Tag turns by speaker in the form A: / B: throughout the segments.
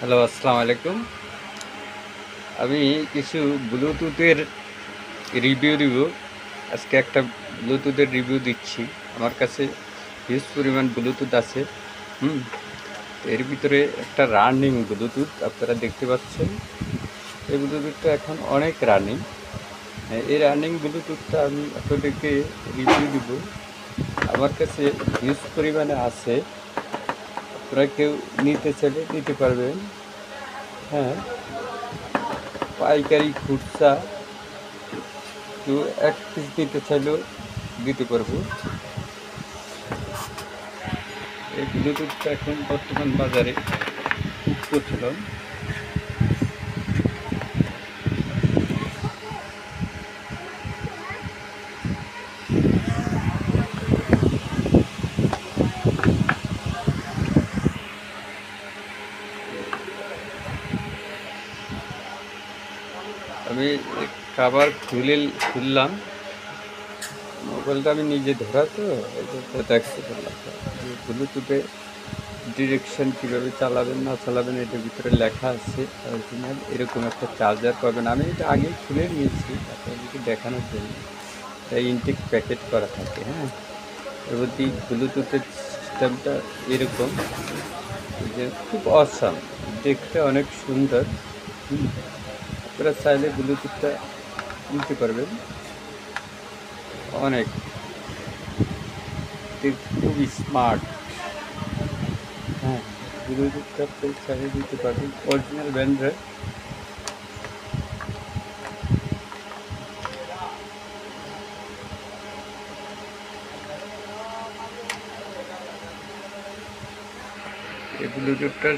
A: Hello, আসসালামু আলাইকুম। আমি কিছু ব্লুটুথের রিভিউ দিব। আজকে একটা ব্লুটুথের রিভিউ দিচ্ছি। আমার কাছে হিউজ পরিমাণ ব্লুটুথ আছে। হুম, এর ভিতরে একটা রানিং ব্লুটুথ আপনারা দেখতে পাচ্ছেন। এই ব্লুটুথটা এখন অনেক রানিং। এই রানিং ব্লুটুথটা আমি আপনাদেরকে রিভিউ দিব। আমার কাছে হিউজ পরিমাণে আছে। আপনারা কেউ নিতে চাইলে নিতে পারবেন। হ্যাঁ, পাইকারি খুচরা কেউ এক পিস দিতে চাইলেও দিতে পারবো। এই ব্লুটুথটা এখন বর্তমান বাজারে খুব প্রচলন। আমি খাবার খুললাম, মোবাইলটা আমি নিজে ধরা তো এই যে দেখতে পারলাম ব্লুটুথে ডিরেকশন কীভাবে চালাবেন না চালাবেন এটার ভিতরে লেখা আছে অরিজিনাল। এরকম একটা চার্জার পাবেন। আমি এটা আগেই খুলে নিয়েছি আপনাদেরকে দেখানোর জন্য। এটা ইনটেক প্যাকেট করা থাকে। হ্যাঁ, এবার ব্লুটুথের সিস্টেমটা এরকম যে খুব অসাম, দেখতে অনেক সুন্দর। আপনারা চাইলে ব্লুটুথটা নিতে পারবেন। অনেক খুব স্মার্ট। হ্যাঁ, ব্লুটুথটা আপনি চাইলে দিতে পারবেন অরিজিনাল ব্র্যান্ডের। এই ব্লুটুথটার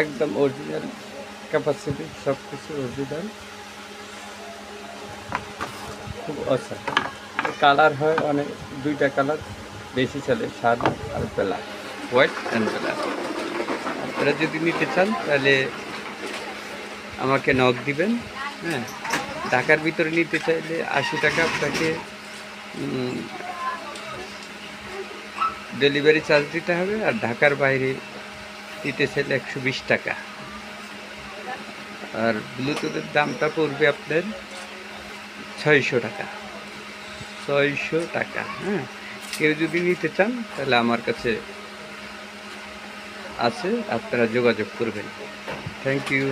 A: একদম অরিজিনাল ক্যাপাসিটি, সব কিছু অরিজিনাল, খুব অসাম। কালার হয় অনেক, দুইটা কালার বেশি চলে, সাদা আর ব্ল্যাক, হোয়াইট অ্যান্ড ব্ল্যাক। আপনারা যদি নিতে চান তাহলে আমাকে নক দিবেন। হ্যাঁ, ঢাকার ভিতরে নিতে চাইলে 80 টাকা আপনাকে ডেলিভারি চার্জ দিতে হবে, আর ঢাকার বাইরে দিতে চাইলে 120 টাকা। আর ব্লুটুথের দামটা পড়বে আপনার 600 টাকা। 600 টাকা। হ্যাঁ, কেউ যদি নিতে চান তাহলে আমার কাছে আছে, আপনারা যোগাযোগ করবেন। Thank you.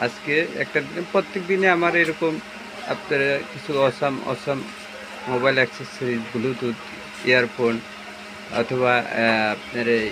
A: আজকে একটা দিন, প্রত্যেক দিনে আমার এরকম আপনারা কিছু awesome mobile accessories, Bluetooth, earphone অথবা আপনার এই